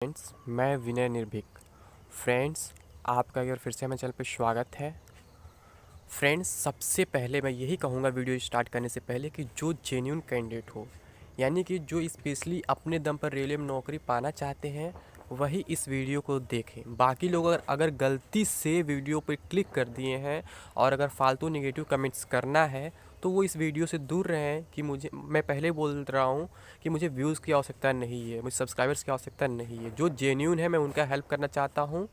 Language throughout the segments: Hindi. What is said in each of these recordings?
फ्रेंड्स, मैं विनय निर्भीक। फ्रेंड्स, आपका एक बार फिर से हमारे चैनल पर स्वागत है। फ्रेंड्स, सबसे पहले मैं यही कहूँगा वीडियो स्टार्ट करने से पहले कि जो जेन्युइन कैंडिडेट हो, यानी कि जो स्पेशली अपने दम पर रेलवे में नौकरी पाना चाहते हैं, वही इस वीडियो को देखें। बाकी लोग अगर गलती से वीडियो पर क्लिक कर दिए हैं और अगर फालतू नेगेटिव कमेंट्स करना है तो वो इस वीडियो से दूर रहें। कि मैं पहले बोल रहा हूँ कि मुझे व्यूज़ की आवश्यकता नहीं है, मुझे सब्सक्राइबर्स की आवश्यकता नहीं है। जो जेन्युइन है मैं उनका हेल्प करना चाहता हूँ।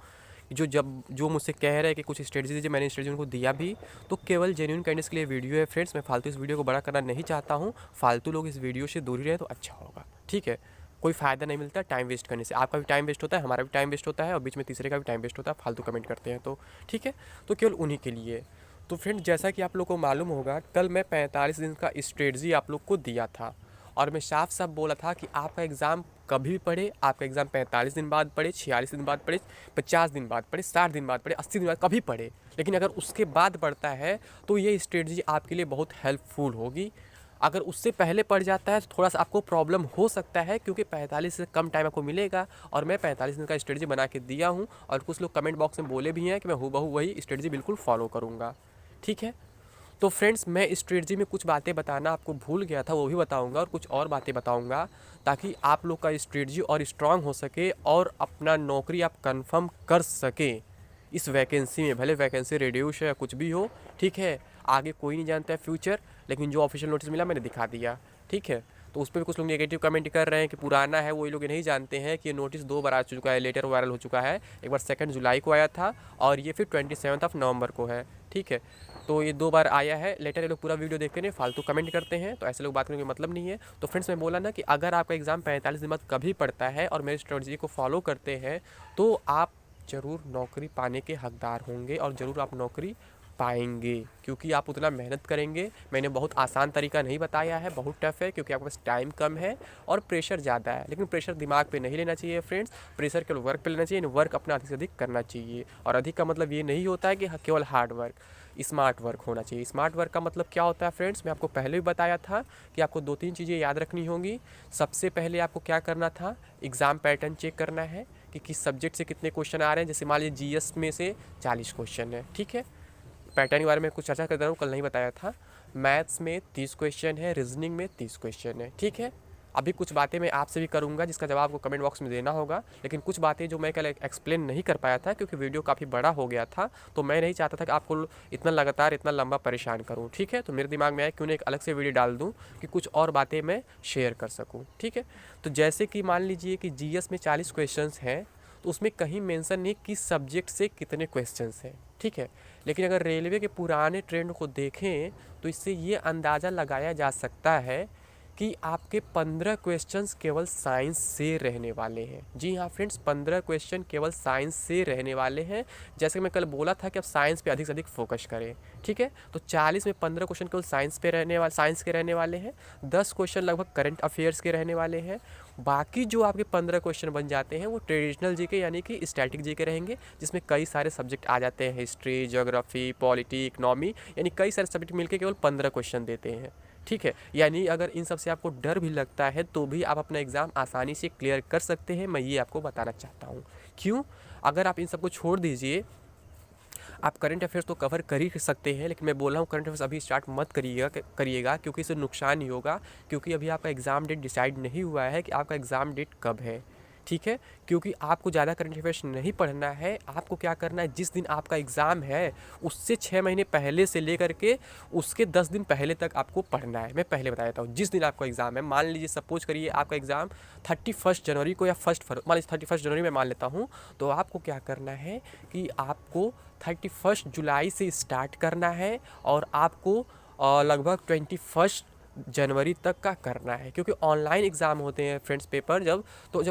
जो मुझसे कह रहे हैं कि कुछ स्ट्रेटजी दीजिए, मैंने स्ट्रेटजी उनको दिया भी। तो केवल जेन्युइन कैंडिडेट्स के लिए वीडियो है फ्रेंड्स। मैं फालतू इस वीडियो को बड़ा करना नहीं चाहता हूँ। फालतू लोग इस वीडियो से दूर ही रहे तो अच्छा होगा, ठीक है। कोई फ़ायदा नहीं मिलता टाइम वेस्ट करने से। आपका भी टाइम वेस्ट होता है, हमारा भी टाइम वेस्ट होता है और बीच में तीसरे का भी टाइम वेस्ट होता है, फालतू कमेंट करते हैं तो, ठीक है। तो केवल उन्हीं के लिए। तो फ्रेंड, जैसा कि आप लोग को मालूम होगा, कल मैं 45 दिन का स्ट्रेटजी आप लोग को दिया था और मैं साफ साफ बोला था कि आपका एग्ज़ाम कभी भी पढ़े, आपका एग्ज़ाम 45 दिन बाद पढ़े, 46 दिन बाद पढ़े, 50 दिन बाद पढ़े, 60 दिन बाद पढ़े, 80 दिन बाद कभी पढ़े, लेकिन अगर उसके बाद पढ़ता है तो ये स्ट्रेटजी आपके लिए बहुत हेल्पफुल होगी। अगर उससे पहले पड़ जाता है तो थोड़ा सा आपको प्रॉब्लम हो सकता है, क्योंकि 45 से कम टाइम आपको मिलेगा और मैं 45 दिन का स्ट्रेटजी बना के दिया हूँ। और कुछ लोग कमेंट बॉक्स में बोले भी हैं कि मैं हूबहू वही स्ट्रेटजी बिल्कुल फॉलो करूँगा, ठीक है। तो फ्रेंड्स, मैं स्ट्रेटजी में कुछ बातें बताना आपको भूल गया था, वो भी बताऊंगा और कुछ और बातें बताऊंगा ताकि आप लोग का स्ट्रेटजी और स्ट्रांग हो सके और अपना नौकरी आप कंफर्म कर सके इस वैकेंसी में। भले वैकेंसी रिड्यूस है या कुछ भी हो, ठीक है। आगे कोई नहीं जानता है फ्यूचर, लेकिन जो ऑफिशियल नोटिस मिला मैंने दिखा दिया, ठीक है। तो उस पर भी कुछ लोग नेगेटिव कमेंट कर रहे हैं कि पुराना है। वही लोग ये नहीं जानते हैं कि ये नोटिस 2 बार आ चुका है, लेटर वायरल हो चुका है। एक बार 2 जुलाई को आया था और ये फिर 27 नवंबर को है, ठीक है। तो ये 2 बार आया है लेटर। ये लोग पूरा वीडियो देखते नहीं, फालतू कमेंट करते हैं, तो ऐसे लोग बात करने का मतलब नहीं है। तो फ्रेंड्स, मैं बोला ना कि अगर आपका एग्ज़ाम 45 दिन बाद कभी पड़ता है और मेरी स्ट्रेटजी को फॉलो करते हैं तो आप ज़रूर नौकरी पाने के हकदार होंगे और ज़रूर आप नौकरी पाएंगे, क्योंकि आप उतना मेहनत करेंगे। मैंने बहुत आसान तरीका नहीं बताया है, बहुत टफ है, क्योंकि आपके पास टाइम कम है और प्रेशर ज़्यादा है। लेकिन प्रेशर दिमाग पे नहीं लेना चाहिए फ्रेंड्स, प्रेशर केवल वर्क पे लेना चाहिए। वर्क अपना अधिक से अधिक करना चाहिए, और अधिक का मतलब ये नहीं होता है कि केवल हार्ड वर्क, स्मार्ट वर्क होना चाहिए। स्मार्ट वर्क का मतलब क्या होता है फ्रेंड्स, मैं आपको पहले भी बताया था कि आपको 2-3 चीज़ें याद रखनी होंगी। सबसे पहले आपको क्या करना था, एग्ज़ाम पैटर्न चेक करना है कि किस सब्जेक्ट से कितने क्वेश्चन आ रहे हैं। जैसे मान लीजिए जीएस में से 40 क्वेश्चन है, ठीक है। पैटर्न के बारे में कुछ चर्चा कर रहा हूँ, कल नहीं बताया था। मैथ्स में 30 क्वेश्चन है, रीजनिंग में 30 क्वेश्चन है, ठीक है। अभी कुछ बातें मैं आपसे भी करूंगा जिसका जवाब आपको कमेंट बॉक्स में देना होगा, लेकिन कुछ बातें जो मैं कल एक्सप्लेन नहीं कर पाया था क्योंकि वीडियो काफ़ी बड़ा हो गया था, तो मैं नहीं चाहता था कि आपको इतना लगातार इतना लंबा परेशान करूँ, ठीक है। तो मेरे दिमाग में आया क्यों नहीं एक अलग से वीडियो डाल दूँ कि कुछ और बातें मैं शेयर कर सकूँ, ठीक है। तो जैसे कि मान लीजिए कि जीएस में 40 क्वेश्चन हैं, तो उसमें कहीं मेंशन नहीं किस सब्जेक्ट से कितने क्वेश्चंस हैं, ठीक है। लेकिन अगर रेलवे के पुराने ट्रेंड को देखें तो इससे ये अंदाज़ा लगाया जा सकता है कि आपके 15 क्वेश्चंस केवल साइंस से रहने वाले हैं। जी हाँ फ्रेंड्स, 15 क्वेश्चन केवल साइंस से रहने वाले हैं। जैसे कि मैं कल बोला था कि आप साइंस पे अधिक से अधिक फोकस करें, ठीक है। तो 40 में 15 क्वेश्चन केवल साइंस के रहने वाले हैं। 10 क्वेश्चन लगभग करंट अफेयर्स के रहने वाले हैं। बाकी जो आपके 15 क्वेश्चन बन जाते हैं वो ट्रेडिशनल जीके यानी कि स्टैटिक जीके रहेंगे, जिसमें कई सारे सब्जेक्ट आ जाते हैं, हिस्ट्री, ज्योग्राफी, पॉलिटी, इकोनॉमी, यानी कई सारे सब्जेक्ट मिलकर केवल 15 क्वेश्चन देते हैं, ठीक है। यानी अगर इन सब से आपको डर भी लगता है तो भी आप अपना एग्ज़ाम आसानी से क्लियर कर सकते हैं, मैं ये आपको बताना चाहता हूँ। क्यों? अगर आप इन सबको छोड़ दीजिए, आप करंट अफेयर्स तो कवर कर ही सकते हैं, लेकिन मैं बोल रहा हूँ करंट अफेयर्स अभी स्टार्ट मत करिएगा क्योंकि इससे नुकसान ही होगा। क्योंकि अभी आपका एग्ज़ाम डेट डिसाइड नहीं हुआ है कि आपका एग्ज़ाम डेट कब है, ठीक है। क्योंकि आपको ज़्यादा करंट अफेयर्स नहीं पढ़ना है। आपको क्या करना है, जिस दिन आपका एग्ज़ाम है उससे 6 महीने पहले से लेकर के उसके 10 दिन पहले तक आपको पढ़ना है। मैं पहले बता देता हूँ, जिस दिन आपका एग्ज़ाम है, मान लीजिए सपोज करिए आपका एग्ज़ाम 31 जनवरी को या मान लीजिए 31 जनवरी में मान लेता हूँ, तो आपको क्या करना है कि आपको 31 जुलाई से स्टार्ट करना है और आपको लगभग 21 जनवरी तक का करना है। क्योंकि ऑनलाइन एग्ज़ाम होते हैं फ्रेंड्स, पेपर जब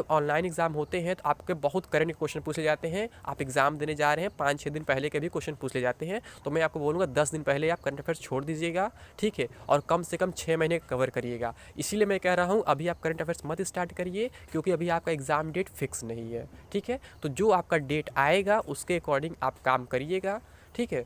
ऑनलाइन एग्ज़ाम होते हैं तो आपके बहुत करंट क्वेश्चन पूछे जाते हैं। आप एग्ज़ाम देने जा रहे हैं 5-6 दिन पहले के भी क्वेश्चन पूछ ले जाते हैं। तो मैं आपको बोलूँगा 10 दिन पहले आप करंट अफेयर्स छोड़ दीजिएगा, ठीक है, और कम से कम 6 महीने कवर करिएगा। इसीलिए मैं कह रहा हूँ अभी आप करंट अफेयर्स मत स्टार्ट करिए, क्योंकि अभी आपका एग्ज़ाम डेट फिक्स नहीं है, ठीक है। तो जो आपका डेट आएगा उसके अकॉर्डिंग आप काम करिएगा, ठीक है।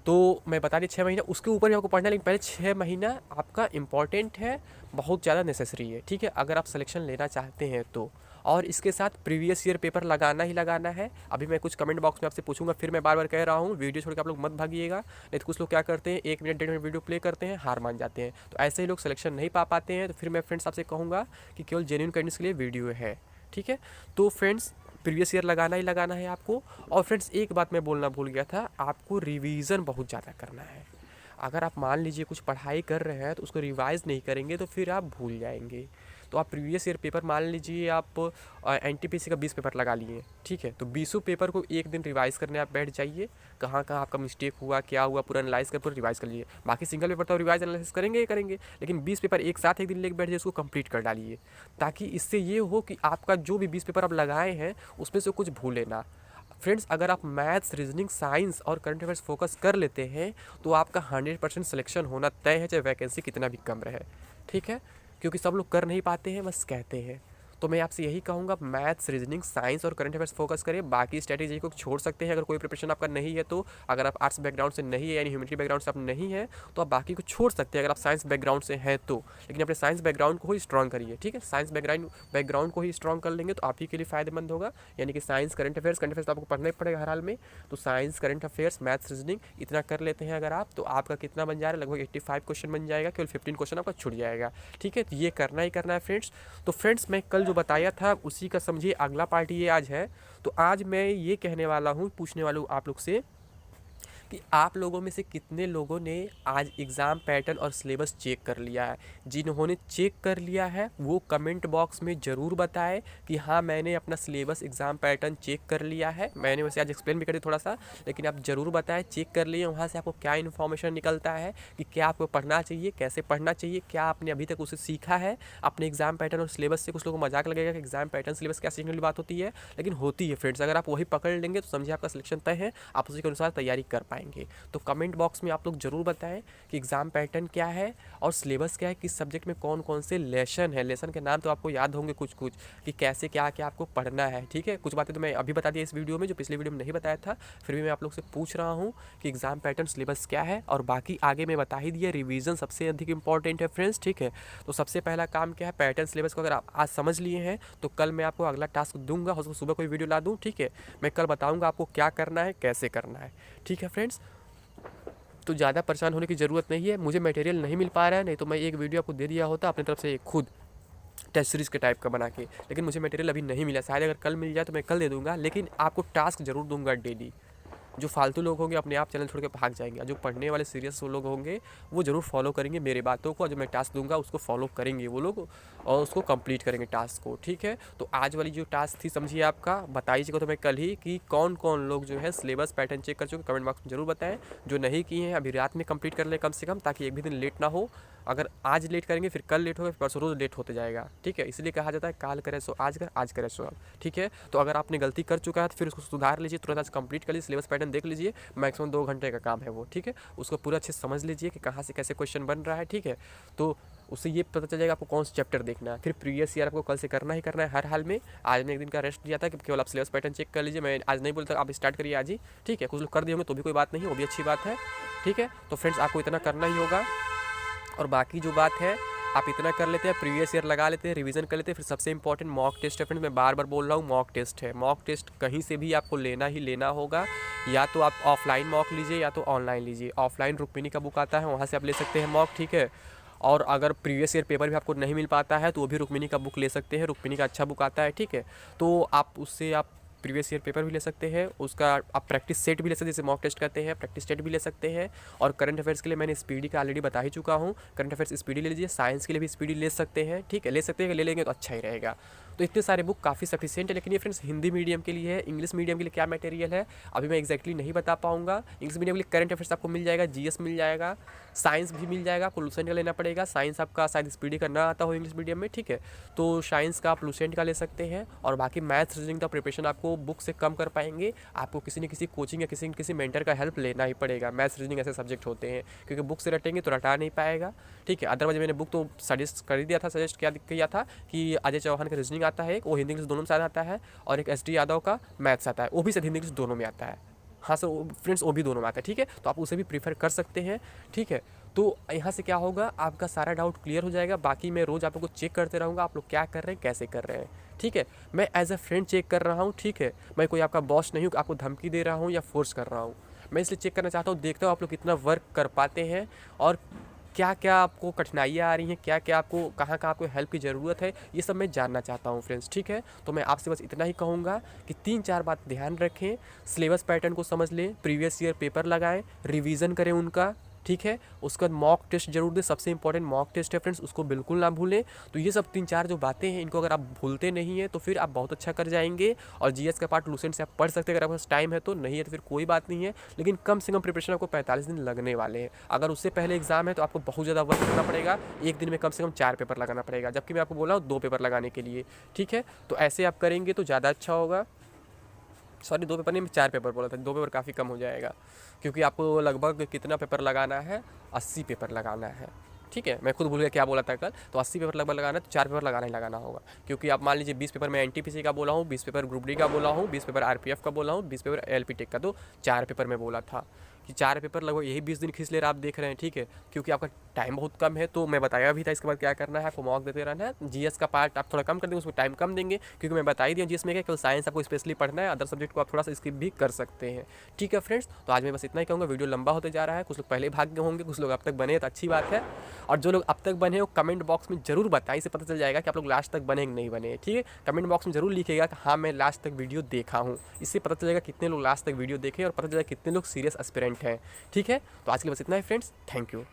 तो मैं बता दी 6 महीना, उसके ऊपर भी आपको पढ़ना है, लेकिन पहले 6 महीना आपका इम्पॉर्टेंट है, बहुत ज़्यादा नेसेसरी है, ठीक है, अगर आप सिलेक्शन लेना चाहते हैं तो। और इसके साथ प्रीवियस ईयर पेपर लगाना ही लगाना है। अभी मैं कुछ कमेंट बॉक्स में आपसे पूछूंगा, फिर मैं बार बार कह रहा हूँ वीडियो छोड़ के आप लोग मत भागिएगा, नहीं तो कुछ लोग क्या करते हैं 1 मिनट 1.5 मिनट वीडियो प्ले करते हैं, हार मान जाते हैं। तो ऐसे ही लोग सिलेक्शन नहीं पा पाते हैं। तो फिर मैं फ्रेंड्स आपसे कहूँगा कि केवल जेन्युइन कैंडिडेट्स के लिए वीडियो है, ठीक है। तो फ्रेंड्स प्रीवियस ईयर लगाना ही लगाना है आपको। और फ्रेंड्स एक बात मैं बोलना भूल गया था, आपको रिवीजन बहुत ज़्यादा करना है। अगर आप मान लीजिए कुछ पढ़ाई कर रहे हैं तो उसको रिवाइज़ नहीं करेंगे तो फिर आप भूल जाएंगे। तो आप प्रीवियस ईयर पेपर मान लीजिए आप एनटीपीसी का 20 पेपर लगा लिए, ठीक है, तो 20 पेपर को एक दिन रिवाइज़ करने आप बैठ जाइए। कहाँ कहाँ आपका मिस्टेक हुआ, क्या हुआ, पूरा एनालाइज कर पूरा रिवाइज़ कर लीजिए। बाकी सिंगल पेपर तो रिवाइज एनालिसिस करेंगे ही करेंगे, लेकिन 20 पेपर एक साथ एक दिन लेके बैठ जाइए, उसको कंप्लीट कर डालिए, ताकि इससे ये हो कि आपका जो भी 20 पेपर आप लगाए हैं उसमें से कुछ भूले ना। फ्रेंड्स अगर आप मैथ्स, रीजनिंग, साइंस और करंट अफेयर्स फोकस कर लेते हैं तो आपका 100% सिलेक्शन होना तय है, चाहे वैकेंसी कितना भी कम रहे, ठीक है। क्योंकि सब लोग कर नहीं पाते हैं, बस कहते हैं। तो मैं आपसे यही कहूँगा, मैथ्स, रीजनिंग, साइंस और करंट अफेयर्स फोकस करें। बाकी स्ट्रैटेजी को छोड़ सकते हैं अगर कोई प्रिपरेशन आपका नहीं है तो। अगर आप आर्ट्स बैकग्राउंड से नहीं है, यानी ह्यूमैनिटी बैकग्राउंड से आप नहीं है, तो आप बाकी को छोड़ सकते हैं अगर आप साइंस बैकग्राउंड से हैं तो। लेकिन अपने साइंस बैकग्राउंड को ही स्ट्रॉन्ग करिए, ठीक है। साइंस बैकग्राउंड को ही स्ट्रॉन्ग कर लेंगे तो आप ही के लिए फ़ायदेमंद होगा। यानी कि साइंस, करंट अफेयर्स तो आपको पढ़ना ही पड़ेगा हर हाल में। तो science, current affairs, maths, reasoning इतना कर लेते हैं अगर आप, तो आपका कितना बन जा रहा है, लगभग 85 क्वेश्चन बन जाएगा, केवल 15 क्वेश्चन आपका छूट जाएगा, ठीक है। तो ये करना ही करना है फ्रेंड्स। तो फ्रेंड्स मैं कल जो बताया था उसी का समझिए अगला पार्ट ये आज है। तो आज मैं ये कहने वाला हूँ, पूछने वाला हूँ आप लोग से कि आप लोगों में से कितने लोगों ने आज एग्ज़ाम पैटर्न और सिलेबस चेक कर लिया है। जिन्होंने चेक कर लिया है वो कमेंट बॉक्स में ज़रूर बताएं कि हाँ मैंने अपना सिलेबस, एग्ज़ाम पैटर्न चेक कर लिया है। मैंने वैसे आज एक्सप्लेन भी कर दिया थोड़ा सा, लेकिन आप ज़रूर बताएं चेक कर लिए, वहाँ से आपको क्या इन्फॉर्मेशन निकलता है कि क्या आपको पढ़ना चाहिए, कैसे पढ़ना चाहिए, क्या आपने अभी तक उसे सीखा है अपने एग्ज़ाम पैटर्न और सिलेबस से। कुछ लोगों को मजाक लगेगा कि एग्ज़ाम पैटर्न सिलेबस क्या सीखने वाली बात होती है, लेकिन होती है फ्रेंड्स। अगर आप वही पकड़ लेंगे तो समझिए आपका सिलेक्शन तय है, आप उसी के अनुसार तैयारी कर पाएंगे। तो कमेंट बॉक्स में आप लोग जरूर बताएं कि एग्ज़ाम पैटर्न क्या है और सिलेबस क्या है, किस सब्जेक्ट में कौन कौन से लेसन है। लेसन के नाम तो आपको याद होंगे कुछ कुछ, कि कैसे क्या क्या आपको पढ़ना है, ठीक है। कुछ बातें तो मैं अभी बता दिया इस वीडियो में, जो पिछले वीडियो में नहीं बताया था, फिर भी मैं आप लोग से पूछ रहा हूँ कि एग्ज़ाम पैटर्न, सिलेबस क्या है। और बाकी आगे मैं बता ही दिया, रिवीजन सबसे अधिक इंपॉर्टेंट है फ्रेंड्स, ठीक है। तो सबसे पहला काम क्या है, पैटर्न सिलेबस को अगर आप आज समझ लिए हैं तो कल मैं आपको अगला टास्क दूंगा, हो सुबह कोई वीडियो ला दूँ, ठीक है। मैं कल बताऊँगा आपको क्या करना है, कैसे करना है, ठीक है फ्रेंड्स। तो ज़्यादा परेशान होने की ज़रूरत नहीं है। मुझे मटेरियल नहीं मिल पा रहा है, नहीं तो मैं एक वीडियो आपको दे दिया होता अपनी तरफ से खुद टेस्ट सीरीज़ के टाइप का बना के, लेकिन मुझे मटेरियल अभी नहीं मिला। शायद अगर कल मिल जाए तो मैं कल दे दूँगा, लेकिन आपको टास्क ज़रूर दूंगा डेली। जो फालतू लोग होंगे अपने आप चैनल छोड़ के भाग जाएंगे, और जो पढ़ने वाले सीरियस लोग होंगे वो ज़रूर फॉलो करेंगे मेरी बातों को, और जो मैं टास्क दूंगा उसको फॉलो करेंगे वो लोग और उसको कंप्लीट करेंगे टास्क को, ठीक है। तो आज वाली जो टास्क थी समझिए आपका बताइएगा तो मैं कल ही कि कौन कौन लोग जो है सिलेबस पैटर्न चेक कर चुके, कमेंट बॉक्स में जरूर बताएं। जो नहीं किए हैं अभी रात में कंप्लीट कर ले कम से कम, ताकि एक भी दिन लेट ना हो। अगर आज लेट करेंगे फिर कल लेट होगा, फिर परसों रोज़ लेट होते जाएगा, ठीक है। इसलिए कहा जाता है काल करे सो आज कर, आज करे सो अब, ठीक है। तो अगर आपने गलती कर चुका है तो फिर उसको सुधार लीजिए, तुरंत आज कंप्लीट कर लीजिए, सिलेबस पैटर्न देख लीजिए। मैक्सिमम 2 घंटे का काम है वो, ठीक है। उसको पूरा अच्छे से समझ लीजिए कि कहाँ से कैसे क्वेश्चन बन रहा है, ठीक है। तो उससे ये पता चल जाएगा आपको कौन सा चैप्टर देखना है। फिर प्रीवियस ईयर आपको कल से करना ही करना है हर हाल में। आज ने एक दिन का रेस्ट दिया था कि केवल आप सिलेबस पैटर्न चेक कर लीजिए, मैं आज नहीं बोलता, आप स्टार्ट करिए आज ही, ठीक है। कुछ लोग कर दिए होंगे तो भी कोई बात नहीं, वो भी अच्छी बात है, ठीक है। तो फ्रेंड्स आपको इतना करना ही होगा। और बाकी जो बात है आप इतना कर लेते हैं, प्रीवियस ईयर लगा लेते हैं, रिवीजन कर लेते हैं। फिर सबसे इंपॉर्टेंट मॉक टेस्ट है फ्रेंड्स, मैं बार बार बोल रहा हूँ मॉक टेस्ट है। मॉक टेस्ट कहीं से भी आपको लेना ही लेना होगा, या तो आप ऑफलाइन मॉक लीजिए या तो ऑनलाइन लीजिए। ऑफलाइन रुक्मिनी का बुक आता है, वहाँ से आप ले सकते हैं मॉक, ठीक है। और अगर प्रीवियस ईयर पेपर भी आपको नहीं मिल पाता है तो वो भी रुक्मिनी का बुक ले सकते हैं, रुक्मिनी का अच्छा बुक आता है, ठीक है। तो आप उससे आप प्रीवियस ईयर पेपर भी ले सकते हैं, उसका आप प्रैक्टिस सेट भी ले सकते हैं, जैसे मॉक टेस्ट करते हैं प्रैक्टिस सेट भी ले सकते हैं। और करंट अफेयर्स के लिए मैंने स्पीडी का ऑलरेडी बता ही चुका हूँ, करंट अफेयर्स स्पीडी ले लीजिए। साइंस के लिए भी स्पीडी ले सकते हैं, ठीक है, ले सकते हैं, ले लेंगे तो अच्छा ही रहेगा। तो इतने सारे बुक काफ़ी सफिशिएंट है। लेकिन ये फ्रेंड्स हिंदी मीडियम के लिए है, इंग्लिश मीडियम के लिए क्या मटेरियल है अभी मैं एक्जैक्टली नहीं बता पाऊंगा। इंग्लिश मीडियम के लिए करंट अफेयर्स आपको मिल जाएगा, जीएस मिल जाएगा, साइंस भी मिल जाएगा, आपको लूसेंट का लेना पड़ेगा। साइंस आपका शायद स्पीडी का ना आता हो इंग्लिश मीडियम में, ठीक है। तो साइंस का आप लूसेंट का ले सकते हैं। और बाकी मैथ्स रीजनिंग का प्रिपरेशन आपको बुक से कम कर पाएंगे, आपको किसी न किसी कोचिंग या किसी न किसी मेंटर का हेल्प लेना ही पड़ेगा। मैथ्स रीजनिंग ऐसे सब्जेक्ट होते हैं, क्योंकि बुक से रटेंगे तो रटा नहीं पाएगा, ठीक है। अदरवाइज मैंने बुक तो सजेस्ट कर ही दिया था, सजेस्ट किया था कि अजय चौहान का रीजनिंग आता है, वो हिंदी इंग्लिश दोनों में साथ आता है, और एक एस डी यादव का मैथ्स आता है, वो भी शायद हिंदी इंग्लिश दोनों में आता है। हाँ सर फ्रेंड्स वो भी दोनों में आता है, ठीक है। तो आप उसे भी प्रीफर कर सकते हैं, ठीक है। तो यहाँ से क्या होगा, आपका सारा डाउट क्लियर हो जाएगा। बाकी मैं रोज़ आप लोग को चेक करते रहूँगा आप लोग क्या कर रहे हैं, कैसे कर रहे हैं, ठीक है। मैं एज अ फ्रेंड चेक कर रहा हूँ, ठीक है। मैं कोई आपका बॉस नहीं हूँ कि आपको धमकी दे रहा हूँ या फोर्स कर रहा हूँ। मैं इसलिए चेक करना चाहता हूँ, देखता हूँ आप लोग कितना वर्क कर पाते हैं और क्या क्या आपको कठिनाइयाँ आ रही हैं, क्या क्या आपको कहाँ कहाँ आपको हेल्प की ज़रूरत है, ये सब मैं जानना चाहता हूँ फ्रेंड्स, ठीक है। तो मैं आपसे बस इतना ही कहूँगा कि 3-4 बात ध्यान रखें, सिलेबस पैटर्न को समझ लें, प्रीवियस ईयर पेपर लगाएं, रिवीजन करें उनका, ठीक है। उसके बाद मॉक टेस्ट जरूर दें, सबसे इंपॉर्टेंट मॉक टेस्ट है फ्रेंड्स, उसको बिल्कुल ना भूलें। तो ये सब 3-4 जो बातें हैं, इनको अगर आप भूलते नहीं हैं तो फिर आप बहुत अच्छा कर जाएंगे। और जीएस का पार्ट लूसेंट से आप पढ़ सकते हैं, अगर आपके पास टाइम है तो, नहीं है तो फिर कोई बात नहीं है। लेकिन कम से कम प्रिपरेशन आपको 45 दिन लगने वाले हैं। अगर उससे पहले एग्जाम है तो आपको बहुत ज़्यादा वर्क करना पड़ेगा, एक दिन में कम से कम 4 पेपर लगाना पड़ेगा, जबकि मैं आपको बोला हूँ 2 पेपर लगाने के लिए, ठीक है। तो ऐसे आप करेंगे तो ज़्यादा अच्छा होगा। सॉरी, 2 पेपर नहीं, मैं 4 पेपर बोला था, 2 पेपर काफ़ी कम हो जाएगा, क्योंकि आपको लगभग कितना पेपर लगाना है, 80 पेपर लगाना है, ठीक है। मैं खुद भूल गया क्या बोला था कल। तो 80 पेपर लगभग लगाना है, तो 4 पेपर लगाना ही लगाना होगा। क्योंकि आप मान लीजिए 20 पेपर मैं एनटीपीसी का बोला हूँ, 20 पेपर ग्रुप डी का बोला हूँ, 20 पेपर आरपीएफ का बोला हूँ, 20 पेपर एलपी टेक का, तो 4 पेपर मैं बोला था कि 4 पेपर लगभग यही 20 दिन खींच ले रहा, आप देख रहे हैं, ठीक है। क्योंकि आपका टाइम बहुत कम है, तो मैं बताया भी था इसके बाद क्या करना है, आपको मॉक देते रहना है। जीएस का पार्ट आप थोड़ा कम कर देंगे, उसमें टाइम कम देंगे, क्योंकि मैं बता ही दिया जीएस में क्या, केवल साइंस आपको स्पेशली पढ़ना है, अदर सब्जेक्ट को आप थोड़ा सा स्किप भी कर सकते हैं, ठीक है फ्रेंड्स। तो आज मैं बस इतना ही कहूँगा, वीडियो लंबा होते जा रहा है, कुछ लोग पहले भाग गए होंगे, कुछ लोग अब तक बने तो अच्छी बात है। और जो लोग अब तक बने हो कमेंट बॉक्स में जरूर बताएं, इससे पता चल जाएगा कि आप लोग लास्ट तक बने कि नहीं बने, ठीक है। कमेंट बॉक्स में जरूर लिखिएगा कि हाँ मैं लास्ट तक वीडियो देखा हूँ, इससे पता चलेगा कितने लोग लास्ट तक वीडियो देखें और पता चलेगा कितने लोग सीरियस एस्पिरेंट हैं, ठीक है। तो आज के लिए बस इतना ही फ्रेंड्स, थैंक यू।